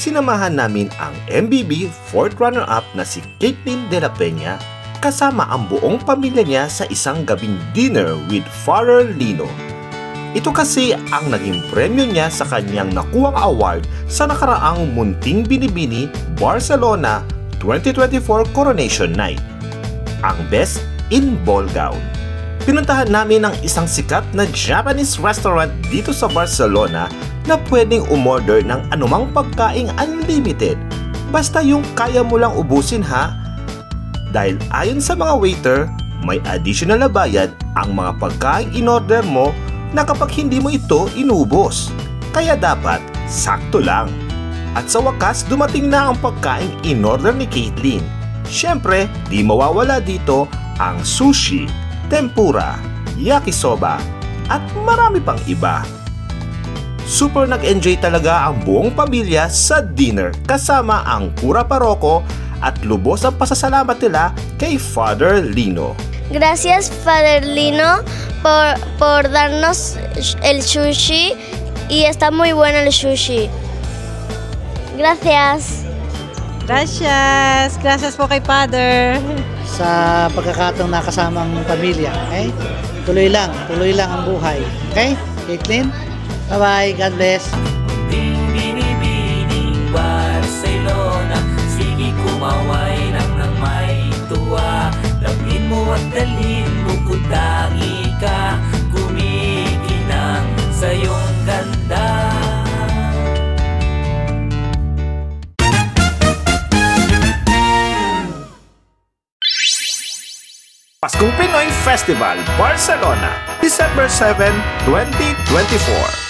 sinamahan namin ang MBB 4th runner-up na si Caitlyn De La Peña kasama ang buong pamilya niya sa isang gabing dinner with Father Lino. Ito kasi ang naging premyo niya sa kanyang nakuhang award sa nakaraang Munting Binibini Barcelona 2024 Coronation Night, ang Best in Ball Gown. Pinuntahan namin ang isang sikat na Japanese restaurant dito sa Barcelona na pwedeng umorder ng anumang pagkaing unlimited, basta yung kaya mo lang ubusin ha. Dahil ayon sa mga waiter, may additional na bayad ang mga pagkaing in-order mo na kapag hindi mo ito inubos. Kaya dapat sakto lang. At sa wakas, dumating na ang pagkaing in-order ni Caitlyn. Siyempre, di mawawala dito ang sushi, tempura, yakisoba, at marami pang iba. Super nag-enjoy talaga ang buong pamilya sa dinner kasama ang cura paroko at lubos ang pasasalamat nila kay Father Lino. Gracias, Father Lino, por darnos el sushi y está muy bueno el sushi. Gracias. Gracias. Gracias po kay Father. Sa pagkakataong nakasama ang pamilya, okay? Tuloy lang ang buhay. Okay? Caitlyn? Bye-bye. God bless. Binibining Barcelona, sige kumaway lang ng may tuwa. Lapin mo at dalhin mo kutangi ka, kumikinang sa iyong ganda. Paskong Pinoy Festival, Barcelona, December 7, 2024.